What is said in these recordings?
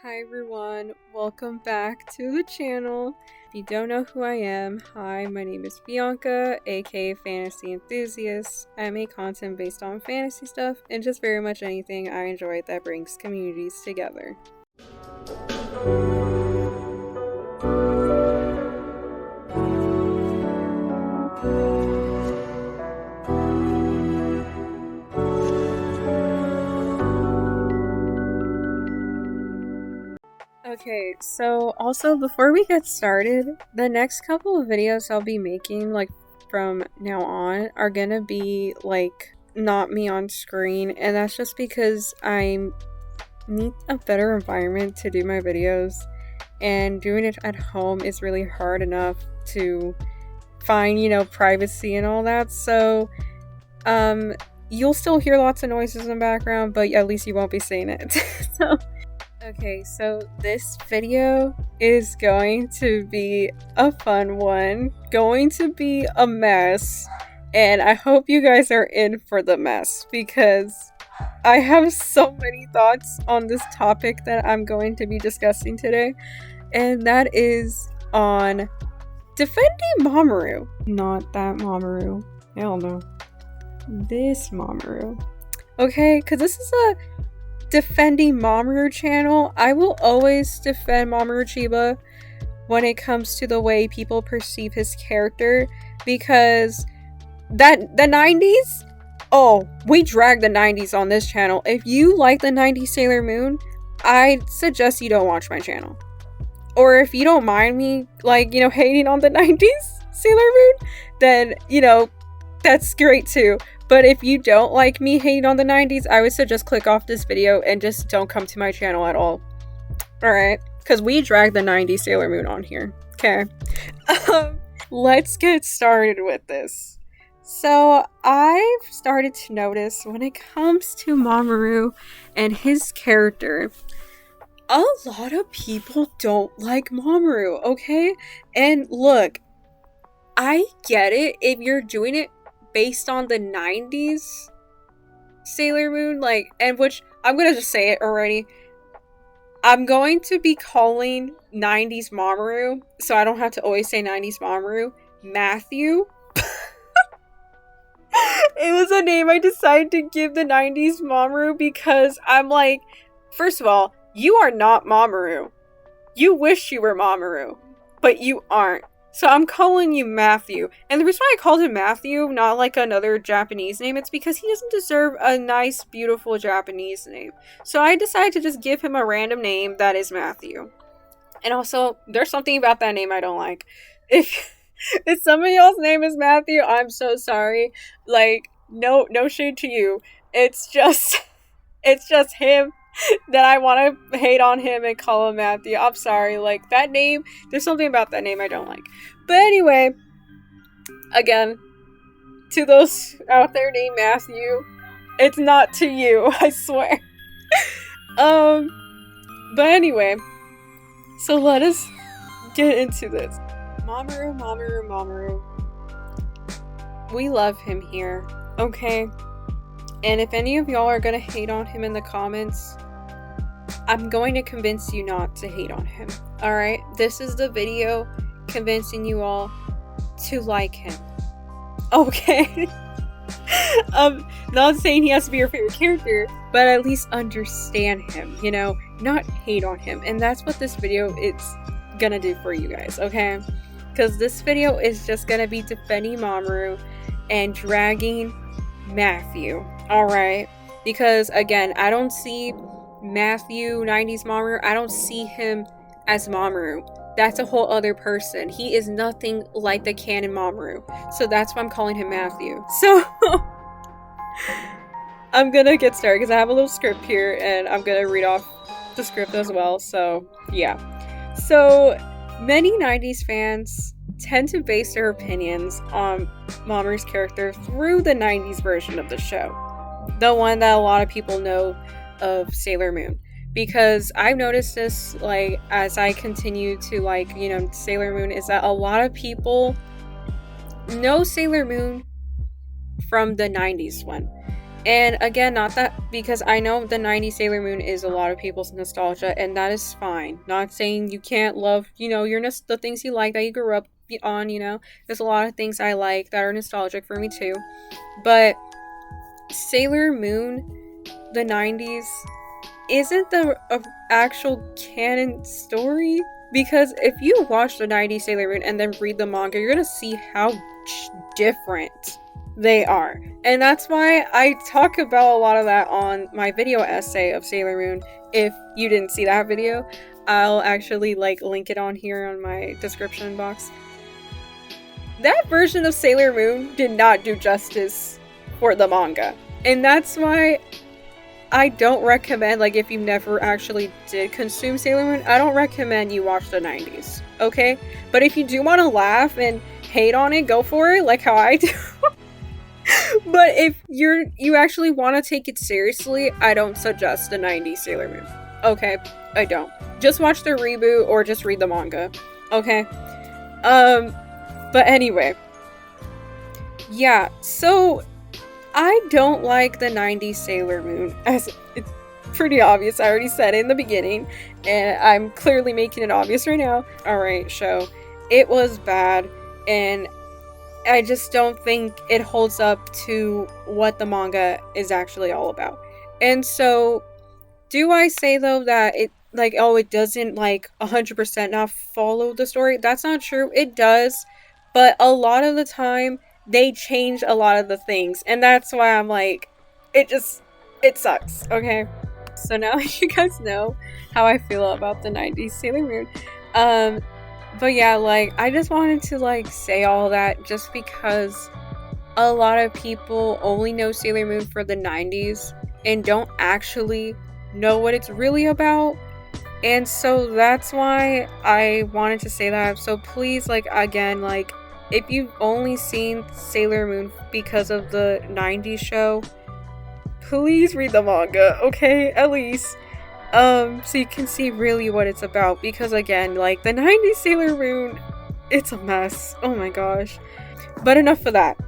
Hi everyone, welcome back to the channel. If you don't know who I am, hi, my name is Bianca, aka Fantasy Enthusiast. I make content based on fantasy stuff and just very much anything I enjoy that brings communities together. Okay, so also before we get started, the next couple of videos I'll be making, like from now on, are gonna be like not me on screen, and that's just because I need a better environment to do my videos, and doing it at home is really hard enough to find, privacy and all that. So, you'll still hear lots of noises in the background, but at least you won't be seeing it. Okay, so this video is going to be a fun one, going to be a mess, and I hope you guys are in for the mess because I have so many thoughts on this topic that I'm going to be discussing today, and that is on defending Mamoru. Not that Mamoru. Hell no. This Mamoru. Okay, because this is a defending Mamoru channel. I will always defend Mamoru Chiba when it comes to the way people perceive his character, because the 90s, we drag the 90s on this channel. If you like the 90s Sailor Moon, I suggest you don't watch my channel. Or if you don't mind me, hating on the 90s Sailor Moon, then, that's great too. But if you don't like me hating on the 90s, I would suggest click off this video and just don't come to my channel at all. Alright? Because we drag the 90s Sailor Moon on here. Okay. Let's get started with this. So, I've started to notice when it comes to Mamoru and his character, a lot of people don't like Mamoru, okay? And look, I get it if you're doing it based on the 90s Sailor Moon, and which I'm gonna just say it already. I'm going to be calling 90s Mamoru, so I don't have to always say 90s Mamoru, Matthew. It was a name I decided to give the 90s Mamoru because I'm like, first of all, you are not Mamoru. You wish you were Mamoru, but you aren't. So I'm calling you Matthew. And the reason why I called him Matthew, not like another Japanese name, it's because he doesn't deserve a nice, beautiful Japanese name. So I decided to just give him a random name that is Matthew. And also, there's something about that name I don't like. If somebody else's name is Matthew, I'm so sorry. No shade to you. It's just him that I want to hate on him and call him Matthew. I'm sorry, that name, there's something about that name I don't like. But anyway, again, to those out there named Matthew, it's not to you, I swear. But anyway, so let us get into this. Mamoru. We love him here, okay? And if any of y'all are gonna hate on him in the comments, I'm going to convince you not to hate on him. Alright? This is the video convincing you all to like him. Okay? Not saying he has to be your favorite character, but at least understand him, not hate on him. And that's what this video is gonna do for you guys, okay? Because this video is just gonna be defending Mamoru and dragging Matthew. Alright? Because, again, I don't see Matthew, 90s Mamoru, I don't see him as Mamoru. That's a whole other person. He is nothing like the canon Mamoru. So that's why I'm calling him Matthew. So, I'm gonna get started because I have a little script here and I'm gonna read off the script as well. So, yeah. So, many 90s fans tend to base their opinions on Mamoru's character through the 90s version of the show. The one that a lot of people know of Sailor Moon, because I've noticed this as I continue to Sailor Moon, is that a lot of people know Sailor Moon from the 90s one, And again, not that, because I know the 90s Sailor Moon is a lot of people's nostalgia, and that is fine. Not saying you can't love, you know, the things you like that you grew up on, you know. There's a lot of things I like that are nostalgic for me too. But Sailor Moon, the 90s, isn't the actual canon story. Because if you watch the 90s Sailor Moon and then read the manga, you're gonna see how different they are. And that's why I talk about a lot of that on my video essay of Sailor Moon. If you didn't see that video, I'll actually like link it on here on my description box. That version of Sailor Moon did not do justice for the manga. And that's why I don't recommend, like, if you never actually did consume Sailor Moon, I don't recommend you watch the 90s, okay? But if you do want to laugh and hate on it, go for it, like how I do. But if you actually want to take it seriously, I don't suggest the 90s Sailor Moon. Okay? I don't. Just watch the reboot or just read the manga. Okay? But anyway. Yeah, so I don't like the 90s Sailor Moon, as it's pretty obvious. I already said it in the beginning, and I'm clearly making it obvious right now. Alright, show. It was bad, and I just don't think it holds up to what the manga is actually all about. And so, do I say though that it, like, oh, it doesn't, like, 100% not follow the story? That's not true. It does, but a lot of the time, they change a lot of the things, and that's why I'm like, it sucks, okay? So now you guys know how I feel about the 90s Sailor Moon. But yeah, like, I just wanted to, like, say all that just because a lot of people only know Sailor Moon for the 90s and don't actually know what it's really about. And so that's why I wanted to say that. So please, like, again, like, if you've only seen Sailor Moon because of the 90s show, please read the manga, okay? At least. So you can see really what it's about. Because again, like, the 90s Sailor Moon, it's a mess. Oh my gosh. But enough of that.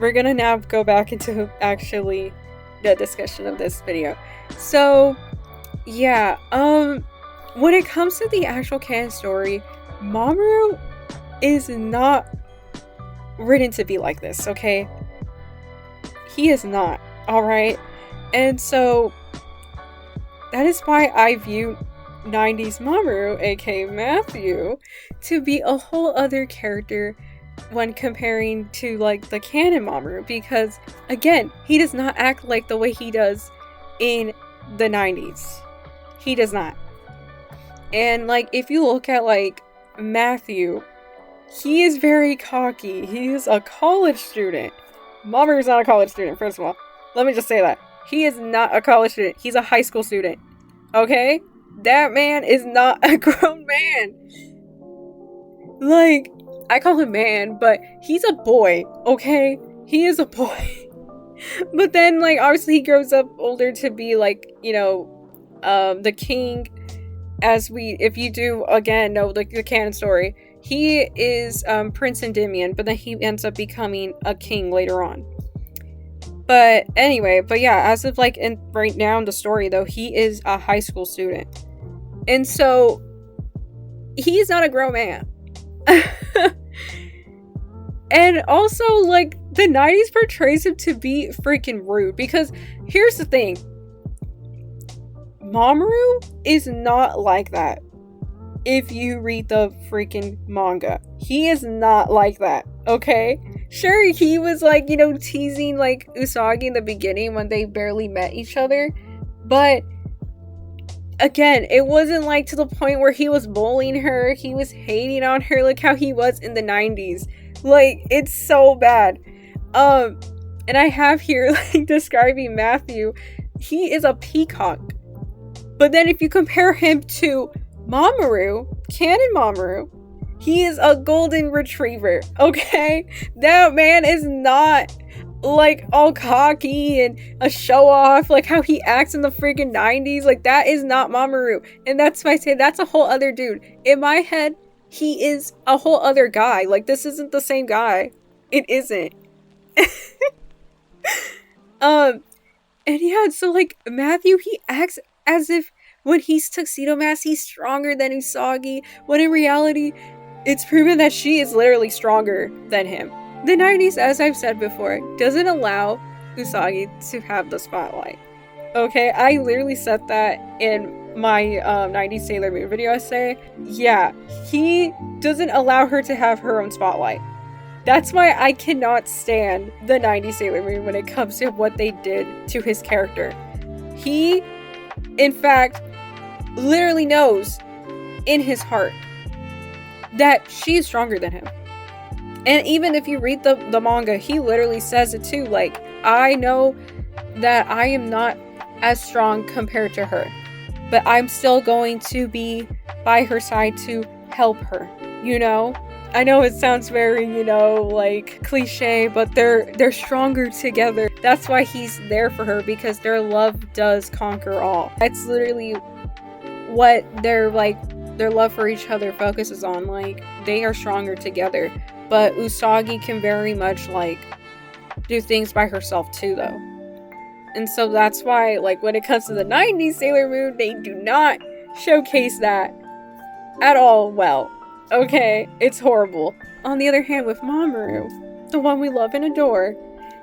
We're gonna now go back into actually the discussion of this video. So, yeah, when it comes to the actual canon story, Mamoru is not written to be like this, okay? He is not, alright? And so, that is why I view 90s Mamoru, aka Matthew, to be a whole other character when comparing to, like, the canon Mamoru, because, again, he does not act like the way he does in the 90s. He does not. And, like, if you look at, like, Matthew, he is very cocky. He is a college student. Mamoru is not a college student, first of all. Let me just say that. He is not a college student. He's a high school student. Okay? That man is not a grown man. Like, I call him man, but he's a boy, okay? He is a boy. But then, like, obviously he grows up older to be, like, you know, the king. If you do, again, know the canon story, he is Prince Endymion, but then he ends up becoming a king later on. But anyway, but yeah, as of, like, right now in the story, though, he is a high school student. And so, he's not a grown man. And also, like, the 90s portrays him to be freaking rude, because here's the thing. Mamoru is not like that. If you read the freaking manga, he is not like that, okay? Sure, he was, like, you know, teasing, like, Usagi in the beginning when they barely met each other, but again, it wasn't, like, to the point where he was bullying her, he was hating on her like how he was in the 90s. Like, it's so bad. And I have here, like, describing Matthew, he is a peacock. But then if you compare him to Mamoru, canon Mamoru, he is a golden retriever, okay? That man is not, like, all cocky and a show-off, like how he acts in the freaking 90s. Like, that is not Mamoru. And that's why I say that's a whole other dude. In my head, he is a whole other guy. Like, this isn't the same guy. It isn't. And yeah, so like Matthew, he acts as if when he's Tuxedo Mask, he's stronger than Usagi, when in reality, it's proven that she is literally stronger than him. The 90s, as I've said before, doesn't allow Usagi to have the spotlight. Okay, I literally said that in my 90s Sailor Moon video essay. Yeah, he doesn't allow her to have her own spotlight. That's why I cannot stand the 90s Sailor Moon when it comes to what they did to his character. He, in fact, literally knows in his heart that she's stronger than him. And even if you read the manga, he literally says it too. Like, I know that I am not as strong compared to her, but I'm still going to be by her side to help her, you know? I know it sounds very, you know, like cliche, but they're stronger together. That's why he's there for her, because their love does conquer all. That's literally what their love for each other focuses on. Like, they are stronger together. But Usagi can very much like do things by herself too, though. And so that's why, like, when it comes to the 90s Sailor Moon, they do not showcase that at all well. Okay, it's horrible. On the other hand, with Mamoru, the one we love and adore,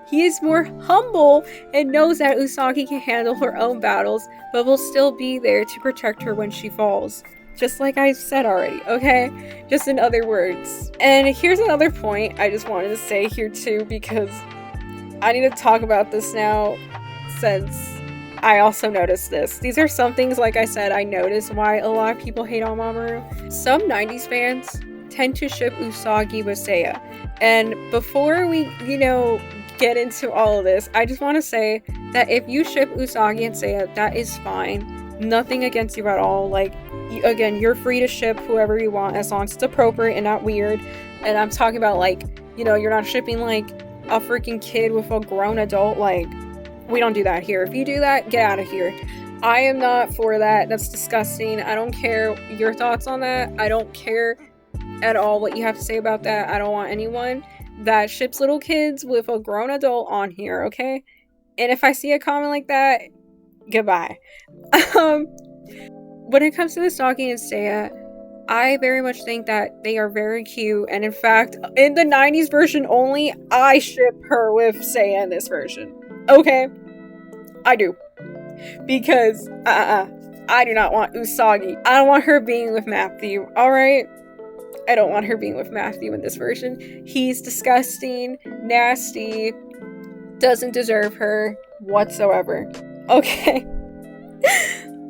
he is more humble and knows that Usagi can handle her own battles, but will still be there to protect her when she falls. Just like I said already, okay? Just in other words. And here's another point I just wanted to say here too, because I need to talk about this now, since I also noticed this. These are some things, like I said, I noticed why a lot of people hate on Mamoru. Some 90s fans tend to ship Usagi with Seiya. And before we, you know, get into all of this, I just want to say that if you ship Usagi and Seiya, that is fine. Nothing against you at all. Like, again, you're free to ship whoever you want as long as it's appropriate and not weird. And I'm talking about, like, you know, you're not shipping like a freaking kid with a grown adult. Like, we don't do that here. If you do that, get out of here. I am not for that. That's disgusting. I don't care your thoughts on that. I don't care at all what you have to say about that. I don't want anyone that ships little kids with a grown adult on here, okay? And if I see a comment like that, goodbye. When it comes to Usagi and Seiya, I very much think that they are very cute. And in fact, in the 90s version only, I ship her with Seiya in this version. Okay, I do, because I do not want Usagi. I don't want her being with Matthew. All right, I don't want her being with Matthew in this version. He's disgusting, nasty, doesn't deserve her whatsoever. Okay,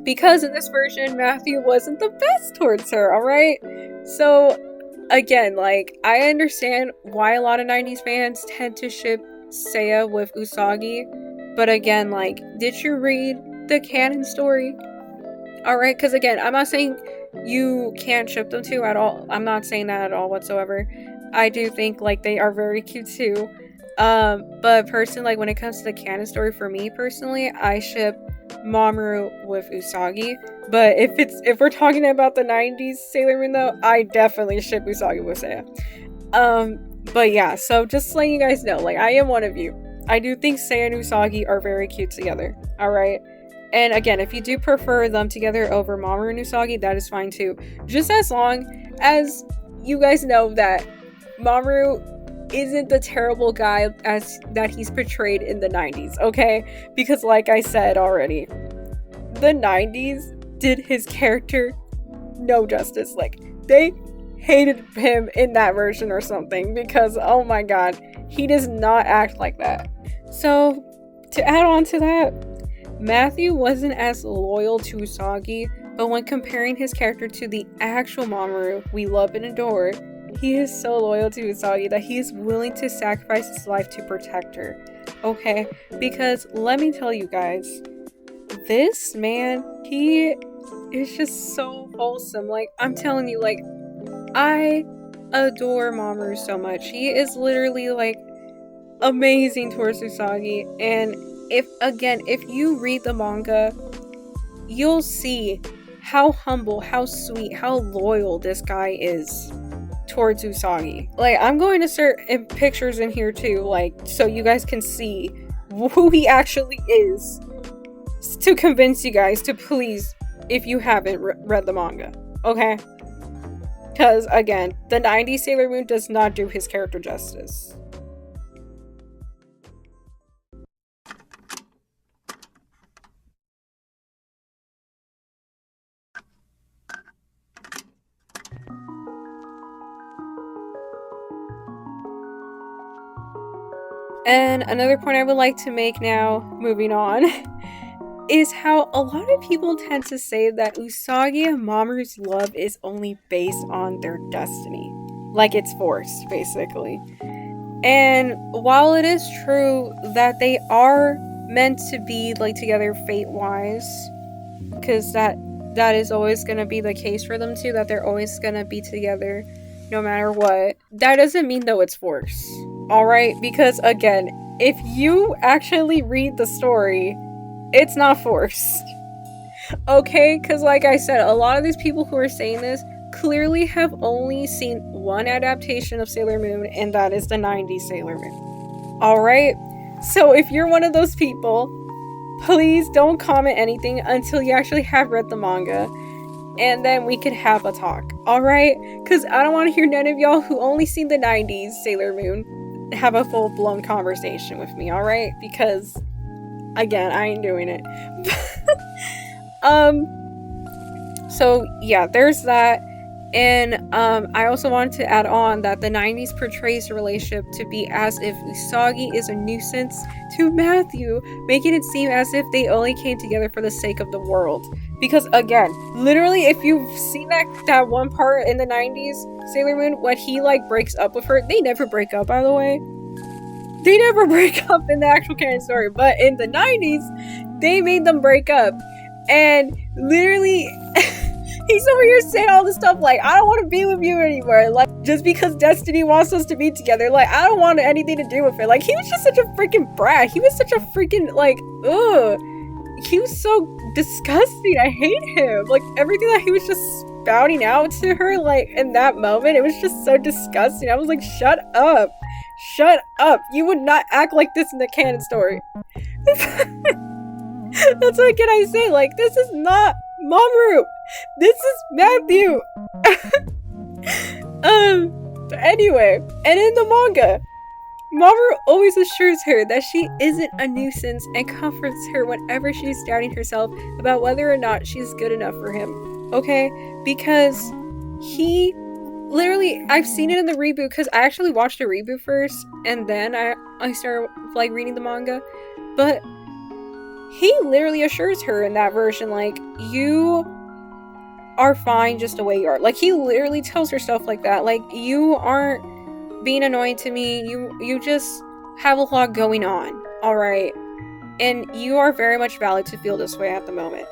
because in this version, Matthew wasn't the best towards her. All right, so again, like, I understand why a lot of 90s fans tend to ship Seiya with Usagi, but again, like, did you read the canon story? Alright, because again, I'm not saying you can't ship them two at all. I'm not saying that at all whatsoever. I do think, like, they are very cute too. But personally, like, when it comes to the canon story, for me personally, I ship Mamoru with Usagi. But if we're talking about the 90s Sailor Moon though, I definitely ship Usagi with Seiya. But yeah, so just letting you guys know, like, I am one of you. I do think Seiya and Usagi are very cute together, alright? And again, if you do prefer them together over Mamoru and Usagi, that is fine too. Just as long as you guys know that Mamoru isn't the terrible guy as that he's portrayed in the 90s, okay? Because like I said already, the 90s did his character no justice. Like, they hated him in that version or something, because oh my god, he does not act like that. So to add on to that, Matthew wasn't as loyal to Usagi, but when comparing his character to the actual Mamoru we love and adore, he is so loyal to Usagi that he is willing to sacrifice his life to protect her. Okay, because let me tell you guys, this man, he is just so wholesome. Like, I'm telling you, like, I adore Mamoru so much. He is literally, like, amazing towards Usagi. And if you read the manga, you'll see how humble, how sweet, how loyal this guy is towards Usagi. Like, I'm going to insert pictures in here too, like, so you guys can see who he actually is to convince you guys to please, if you haven't read the manga, okay? Because, again, the 90s Sailor Moon does not do his character justice. And another point I would like to make now, moving on, is how a lot of people tend to say that Usagi and Mamoru's love is only based on their destiny. Like it's forced, basically. And while it is true that they are meant to be like together fate-wise, because that is always going to be the case for them too, that they're always going to be together no matter what, that doesn't mean though it's forced. Alright? Because again, if you actually read the story, it's not forced. Okay? Because like I said, a lot of these people who are saying this clearly have only seen one adaptation of Sailor Moon, and that is the 90s Sailor Moon. Alright? So if you're one of those people, please don't comment anything until you actually have read the manga, and then we can have a talk. Alright? Because I don't want to hear none of y'all who only seen the 90s Sailor Moon have a full-blown conversation with me, alright? Because, again, I ain't doing it. So, yeah, there's that. And, I also wanted to add on that the 90s portrays the relationship to be as if Usagi is a nuisance to Matthew, making it seem as if they only came together for the sake of the world. Because, again, literally, if you've seen that one part in the 90s Sailor Moon, when he, like, breaks up with her, they never break up, by the way. They never break up in the actual canon story, but in the 90s, they made them break up. And literally, he's over here saying all this stuff like, I don't want to be with you anymore. Like, just because Destiny wants us to be together, like, I don't want anything to do with it. Like, he was just such a freaking brat. He was such a freaking, like, ugh. He was so disgusting. I hate him. Like, everything that he was just spouting out to her, like, in that moment, it was just so disgusting. I was like, shut up. Shut up. You would not act like this in the canon story. That's what can I say? Like, this is not Mamoru. This is Matthew. But anyway, and in the manga, Mamoru always assures her that she isn't a nuisance and comforts her whenever she's doubting herself about whether or not she's good enough for him. Okay? Because he literally, I've seen it in the reboot, because I actually watched the reboot first, and then I started, like, reading the manga. But he literally assures her in that version, like, you are fine just the way you are. Like, he literally tells her stuff like that. Like, you aren't being annoying to me. You just have a lot going on. Alright? And you are very much valid to feel this way at the moment.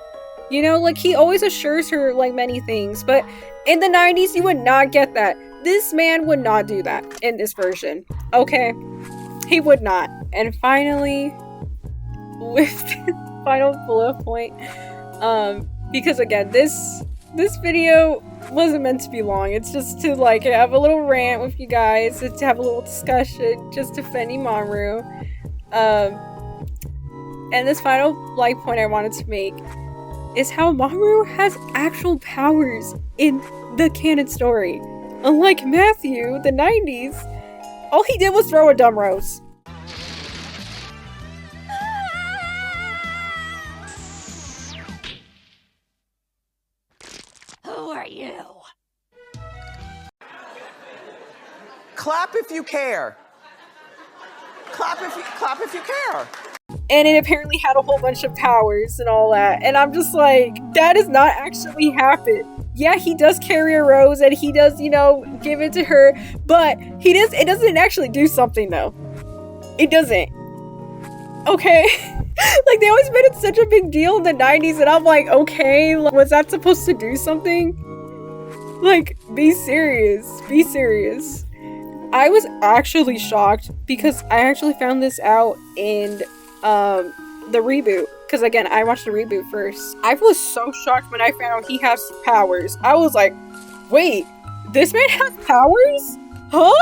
You know, like, he always assures her, like, many things. But in the 90s, you would not get that. This man would not do that in this version. Okay? He would not. And finally, with the final bullet point, because again, this video wasn't meant to be long. It's just to, like, have a little rant with you guys, to have a little discussion, just defending Mamoru. And this final, like, point I wanted to make is how Mamoru has actual powers in the canon story. Unlike Matthew, the 90s, all he did was throw a dumb rose. Who are you? Clap if you care. Clap if you care. And it apparently had a whole bunch of powers and all that. And I'm just like, that does not actually happen. Yeah, he does carry a rose and he does, you know, give it to her. But it doesn't actually do something though. It doesn't. Okay? Like, they always made it such a big deal in the 90s, and I'm like, okay, was that supposed to do something? Like, be serious. Be serious. I was actually shocked because I actually found this out in the reboot. Because again, I watched the reboot first. I was so shocked when I found out he has powers. I was like, wait, this man has powers? Huh?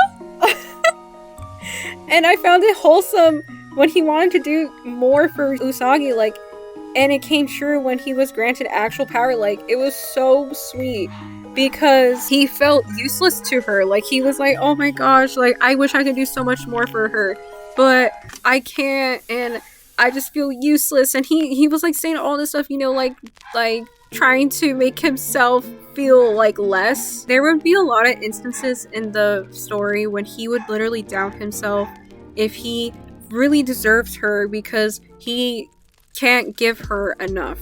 And I found it wholesome when he wanted to do more for Usagi, like, and it came true when he was granted actual power, like, it was so sweet. Because he felt useless to her. Like, he was like, oh my gosh, like, I wish I could do so much more for her, but I can't, and I just feel useless. And he was like saying all this stuff, you know, like trying to make himself feel like less. There would be a lot of instances in the story when he would literally doubt himself if he really deserves her because he can't give her enough.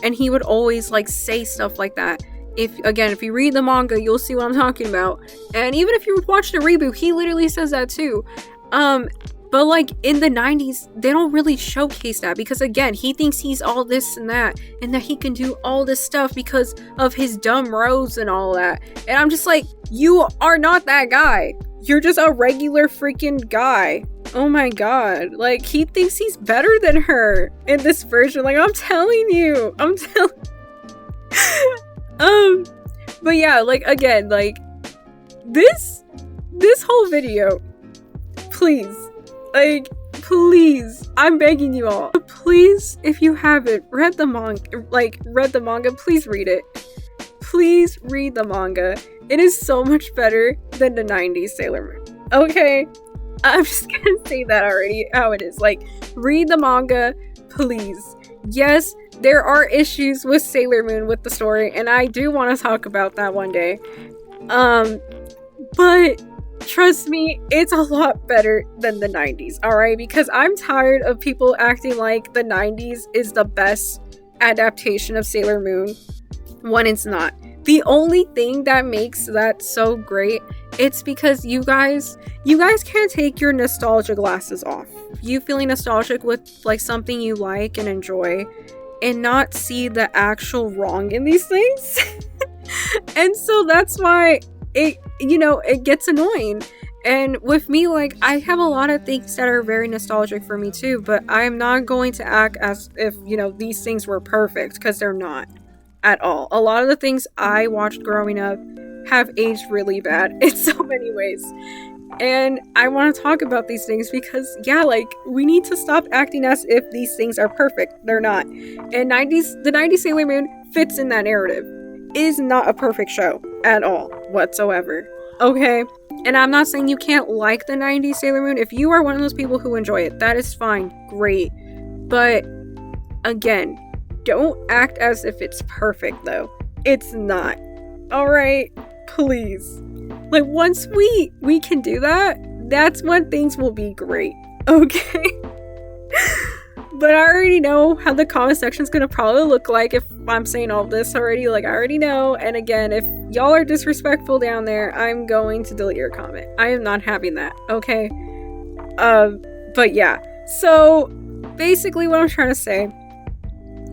And he would always like say stuff like that. If you read the manga, you'll see what I'm talking about. And even if you watch the reboot, he literally says that too. But like in the 90s, they don't really showcase that because again, he thinks he's all this and that he can do all this stuff because of his dumb rose and all that. And I'm just like, you are not that guy. You're just a regular freaking guy. Oh my god. Like, he thinks he's better than her in this version. Like, I'm telling you. But yeah, like, again, like, this whole video, please, like, please, I'm begging you all, please, if you haven't read the manga, please read it. Please read the manga. It is so much better than the 90s Sailor Moon. Okay? I'm just gonna say that already, how it is. Like, read the manga, please. Yes, there are issues with Sailor Moon with the story, and I do want to talk about that one day. But trust me, it's a lot better than the 90s, alright? Because I'm tired of people acting like the 90s is the best adaptation of Sailor Moon when it's not. The only thing that makes that so great, it's because you guys can't take your nostalgia glasses off. You feeling nostalgic with like something you like and enjoy and not see the actual wrong in these things. And so that's why it gets annoying. And with me, like, I have a lot of things that are very nostalgic for me too, but I'm not going to act as if, these things were perfect, because they're not at all. A lot of the things I watched growing up have aged really bad in so many ways. And I want to talk about these things because, yeah, like, we need to stop acting as if these things are perfect. They're not. And the 90s Sailor Moon fits in that narrative. It is not a perfect show at all whatsoever. Okay? And I'm not saying you can't like the 90s Sailor Moon. If you are one of those people who enjoy it, that is fine. Great. But, again, don't act as if it's perfect, though. It's not. Alright? Please. Like, once we can do that, that's when things will be great. Okay? But I already know how the comment section is going to probably look like if I'm saying all this already. Like, I already know. And again, if y'all are disrespectful down there, I'm going to delete your comment. I am not having that. Okay? But yeah. So, basically what I'm trying to say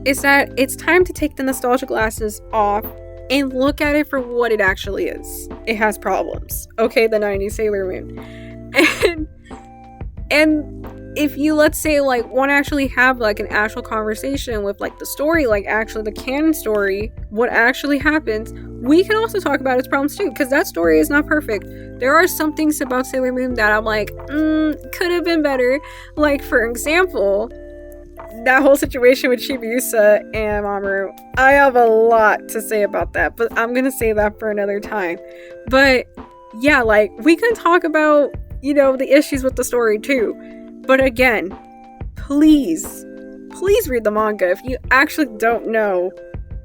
is that it's time to take the nostalgia glasses off and look at it for what it actually is. It has problems. Okay, the 90s Sailor Moon. And if you, let's say, like, want to actually have, like, an actual conversation with, like, the story, like, actually the canon story, what actually happens, we can also talk about its problems too, because that story is not perfect. There are some things about Sailor Moon that I'm like, could have been better. Like, for example, that whole situation with Chiba and Mamoru. I have a lot to say about that, but I'm gonna save that for another time. But yeah, like, we can talk about, the issues with the story too. But again, please read the manga if you actually don't know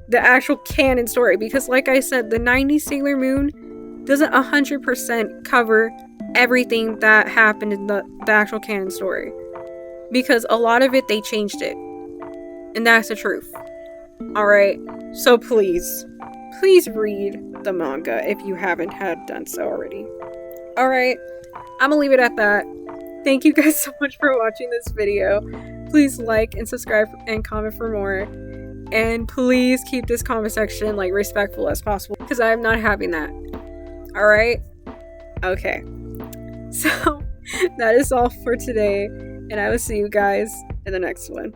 the actual canon story, because like I said, the 90s Sailor Moon doesn't 100% cover everything that happened in the actual canon story. Because a lot of it, they changed it. And that's the truth. Alright? So please read the manga if you haven't done so already. Alright? I'm gonna leave it at that. Thank you guys so much for watching this video. Please like and subscribe and comment for more. And please keep this comment section, like, respectful as possible, because I'm not having that. Alright? Okay. So, that is all for today. And I will see you guys in the next one.